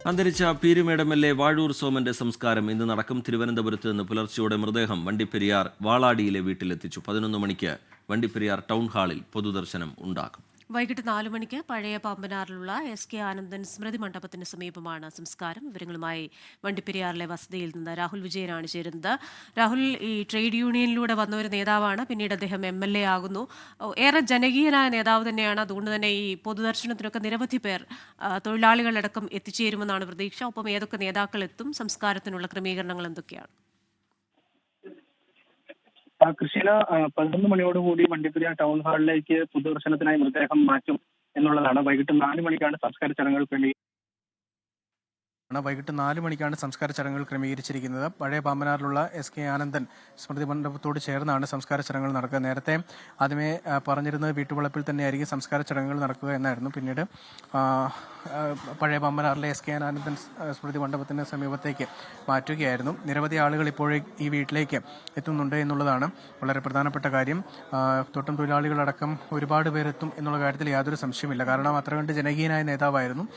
അന്തരിച്ച പീരുമേട് എം.എൽ.എ. വാഴൂർ സോമന്റെ സംസ്കാരം ഇന്ന് നടക്കും. തിരുവനന്തപുരത്ത് നിന്ന് പുലർച്ചെയോടെ മൃതദേഹം വണ്ടിപ്പെരിയാർ വാളാടിയിലെ വീട്ടിലെത്തിച്ചു. 11 മണിക്ക് വണ്ടിപ്പെരിയാർ ടൗൺ ഹാളിൽ പൊതുദർശനം ഉണ്ടാകും. വൈകിട്ട് 4 മണിക്ക് പഴയ പാമ്പനാറിലുള്ള എസ്.കെ. ആനന്ദൻ സ്മൃതി മണ്ഡപത്തിന് സമീപമാണ് സംസ്കാരം. വിവരങ്ങളുമായി വണ്ടിപ്പെരിയാറിലെ വസതിയിൽ നിന്ന് രാഹുൽ വിജയനാണ് ചേരുന്നത്. രാഹുൽ, ഈ ട്രേഡ് യൂണിയനിലൂടെ വന്ന ഒരു നേതാവാണ്, പിന്നീട് അദ്ദേഹം എം.എൽ.എ. ആകുന്നു. ഏറെ ജനകീയനായ നേതാവ് തന്നെയാണ്. അതുകൊണ്ട് തന്നെ ഈ പൊതുദർശനത്തിനൊക്കെ നിരവധി പേർ, തൊഴിലാളികളടക്കം എത്തിച്ചേരുമെന്നാണ് പ്രതീക്ഷ. ഒപ്പം ഏതൊക്കെ നേതാക്കൾ എത്തും, സംസ്കാരത്തിനുള്ള ക്രമീകരണങ്ങൾ എന്തൊക്കെയാണ്? കൃഷിയില 11 മണിയോടുകൂടി വണ്ടിപ്പെരിയാർ ടൗൺ ഹാളിലേക്ക് പൊതുദർശനത്തിനായി മൃതദേഹം മാറ്റും എന്നുള്ളതാണ്. വൈകിട്ട് 4 മണിക്കാണ് സംസ്കാര ചടങ്ങുകൾ ക്രമീകരിച്ചിരിക്കുന്നത്. പഴയ പാമ്പനാറിലുള്ള എസ്.കെ. ആനന്ദൻ സ്മൃതി മണ്ഡപത്തോട് ചേർന്നാണ് സംസ്കാര ചടങ്ങുകൾ നടക്കുക. നേരത്തെ ആദ്യമേ പറഞ്ഞിരുന്നത് വീട്ടുവളപ്പിൽ തന്നെയായിരിക്കും സംസ്കാര ചടങ്ങുകൾ നടക്കുക എന്നായിരുന്നു. പിന്നീട് പഴയ പാമ്പനാറിലെ എസ്.കെ. ആനന്ദൻ സ്മൃതി മണ്ഡപത്തിന് സമീപത്തേക്ക് മാറ്റുകയായിരുന്നു. നിരവധി ആളുകൾ ഇപ്പോഴേ ഈ വീട്ടിലേക്ക് എത്തുന്നുണ്ട് എന്നുള്ളതാണ് വളരെ പ്രധാനപ്പെട്ട കാര്യം. തോട്ടം തൊഴിലാളികളടക്കം ഒരുപാട് പേരെത്തും എന്നുള്ള കാര്യത്തിൽ യാതൊരു സംശയമില്ല. കാരണം അത്ര കണ്ട് ജനകീയനായ നേതാവായിരുന്നു.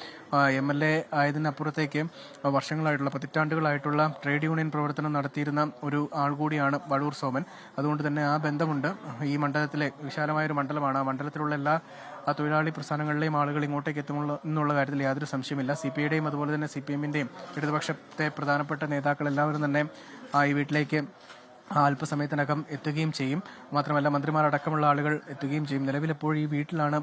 എം.എൽ.എ. ആയതിനപ്പുറത്തേക്ക് വർഷങ്ങളായിട്ടുള്ള പതിറ്റാണ്ടുകളായിട്ടുള്ള ട്രേഡ് യൂണിയൻ പ്രവർത്തനം നടത്തിയിരുന്ന ഒരു ആൾ കൂടിയാണ് വാഴൂർ സോമൻ. അതുകൊണ്ട് തന്നെ ആ ബന്ധമുണ്ട്. ഈ മണ്ഡലത്തിലെ വിശാലമായൊരു മണ്ഡലമാണ്. ആ മണ്ഡലത്തിലുള്ള എല്ലാ തൊഴിലാളി പ്രസ്ഥാനങ്ങളിലെയും ആളുകൾ ഇങ്ങോട്ടേക്ക് എന്നുള്ള കാര്യത്തിൽ യാതൊരു സംശയമില്ല. CPI-യുടെയും അതുപോലെ തന്നെ CPM-ന്റെയും ഇടതുപക്ഷത്തെ പ്രധാനപ്പെട്ട നേതാക്കൾ എല്ലാവരും തന്നെ ഈ വീട്ടിലേക്ക് അല്പസമയത്തിനകം എത്തുകയും ചെയ്യും. മാത്രമല്ല മന്ത്രിമാരടക്കമുള്ള ആളുകൾ എത്തുകയും ചെയ്യും. നിലവിലെപ്പോൾ ഈ വീട്ടിലാണ്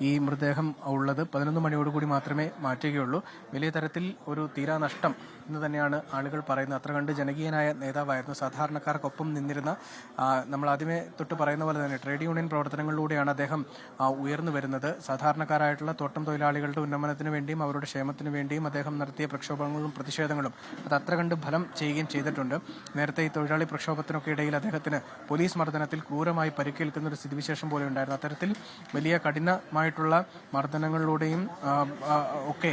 ഈ മൃതദേഹം ഉള്ളത്. 11 മണിയോടുകൂടി മാത്രമേ മാറ്റുകയുള്ളൂ. വലിയ തരത്തിൽ ഒരു തീരാനഷ്ടം എന്ന് തന്നെയാണ് ആളുകൾ പറയുന്നത്. അത്ര കണ്ട് ജനകീയനായ നേതാവായിരുന്നു. സാധാരണക്കാർക്കൊപ്പം നിന്നിരുന്ന, നമ്മൾ ആദ്യമേ തൊട്ട് പറയുന്ന പോലെ തന്നെ ട്രേഡ് യൂണിയൻ പ്രവർത്തനങ്ങളിലൂടെയാണ് അദ്ദേഹം ഉയർന്നു വരുന്നത്. സാധാരണക്കാരായിട്ടുള്ള തോട്ടം തൊഴിലാളികളുടെ ഉന്നമനത്തിന് വേണ്ടിയും അവരുടെ ക്ഷേമത്തിന് വേണ്ടിയും അദ്ദേഹം നടത്തിയ പ്രക്ഷോഭങ്ങളും പ്രതിഷേധങ്ങളും അത് അത്ര കണ്ട് ഫലം ചെയ്യുകയും ചെയ്തിട്ടുണ്ട്. നേരത്തെ ഈ തൊഴിലാളി പ്രക്ഷോഭത്തിന് ഇടയിൽ അദ്ദേഹത്തിന് പോലീസ് മർദ്ദനത്തിൽ ക്രൂരമായി പരിക്കേൽക്കുന്ന ഒരു സ്ഥിതിവിശേഷം പോലെ ഉണ്ടായിരുന്നു. അത്തരത്തിൽ വലിയ കഠിനമായിട്ടുള്ള മർദ്ദനങ്ങളിലൂടെയും ഒക്കെ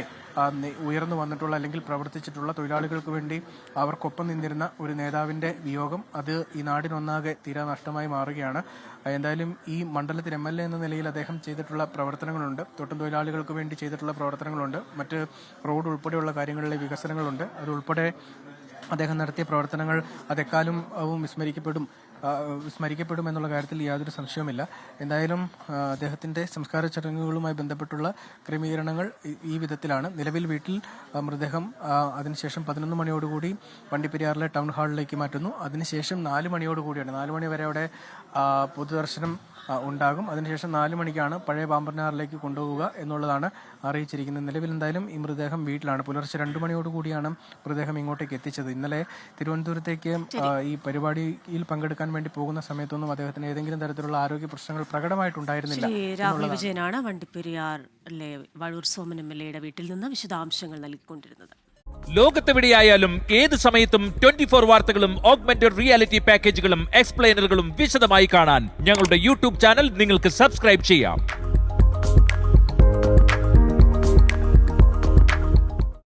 ഉയർന്നു വന്നിട്ടുള്ള അല്ലെങ്കിൽ പ്രവർത്തിച്ചിട്ടുള്ള തൊഴിലാളികൾക്ക് വേണ്ടി അവർക്കൊപ്പം നിന്നിരുന്ന ഒരു നേതാവിന്റെ വിയോഗം അത് ഈ നാടിനൊന്നാകെ തീരാ നഷ്ടമായി മാറുകയാണ്. എന്തായാലും ഈ മണ്ഡലത്തിൽ MLA എന്ന നിലയിൽ അദ്ദേഹം ചെയ്തിട്ടുള്ള പ്രവർത്തനങ്ങളുണ്ട്. തോട്ടം തൊഴിലാളികൾക്ക് വേണ്ടി ചെയ്തിട്ടുള്ള പ്രവർത്തനങ്ങളുണ്ട്. മറ്റ് റോഡ് ഉൾപ്പെടെയുള്ള കാര്യങ്ങളിലെ വികസനങ്ങളുണ്ട്. അതുൾപ്പെടെ അദ്ദേഹം നടത്തിയ പ്രവർത്തനങ്ങൾ അതെക്കാലും വിസ്മരിക്കപ്പെടും എന്നുള്ള കാര്യത്തിൽ യാതൊരു സംശയവുമില്ല. എന്തായാലും അദ്ദേഹത്തിന്റെ സംസ്കാര ചടങ്ങുകളുമായി ബന്ധപ്പെട്ടുള്ള ക്രമീകരണങ്ങൾ ഈ വിധത്തിലാണ്. നിലവിൽ വീട്ടിൽ മൃതദേഹം അതിനുശേഷം 11 മണിയോടുകൂടി വണ്ടിപ്പെരിയാറിലെ ടൗൺ ഹാളിലേക്ക് മാറ്റുന്നു. അതിനുശേഷം 4 മണിയോടുകൂടിയാണ്, 4 മണി വരെ അവിടെ പൊതുദർശനം ഉണ്ടാകും. അതിനുശേഷം 4 മണിക്കാണ് പഴയ പാമ്പനാറിലേക്ക് കൊണ്ടുപോവുക എന്നുള്ളതാണ് അറിയിച്ചിരിക്കുന്നത്. നിലവിൽ എന്തായാലും ഈ മൃതദേഹം വീട്ടിലാണ്. പുലർച്ചെ 2 മണിയോടുകൂടിയാണ് മൃതദേഹം ഇങ്ങോട്ടേക്ക് എത്തിച്ചത്. ഇന്നലെ തിരുവനന്തപുരത്തേക്ക് ഈ പരിപാടിയിൽ പങ്കെടുക്കാൻ വേണ്ടി പോകുന്ന സമയത്തൊന്നും അദ്ദേഹത്തിന് ഏതെങ്കിലും തരത്തിലുള്ള ആരോഗ്യ പ്രശ്നങ്ങൾ പ്രകടമായിട്ടുണ്ടായിരുന്നില്ല. രാഹുൽ വിജയനാണ് വണ്ടിപ്പെരിയാറിലെ വാഴൂർ സോമൻ MLA-യുടെ വീട്ടിൽ നിന്ന് വിശദാംശങ്ങൾ നൽകിക്കൊണ്ടിരുന്നത്. ലോകത്തെവിടെയായാലും ഏത് സമയത്തും 24 വാർത്തകളും ഓഗ്മെന്റഡ് റിയാലിറ്റി പാക്കേജുകളും എക്സ്പ്ലെയിനറുകളും വിശദമായി കാണാൻ ഞങ്ങളുടെ YouTube ചാനൽ നിങ്ങൾക്ക് സബ്സ്ക്രൈബ് ചെയ്യാം.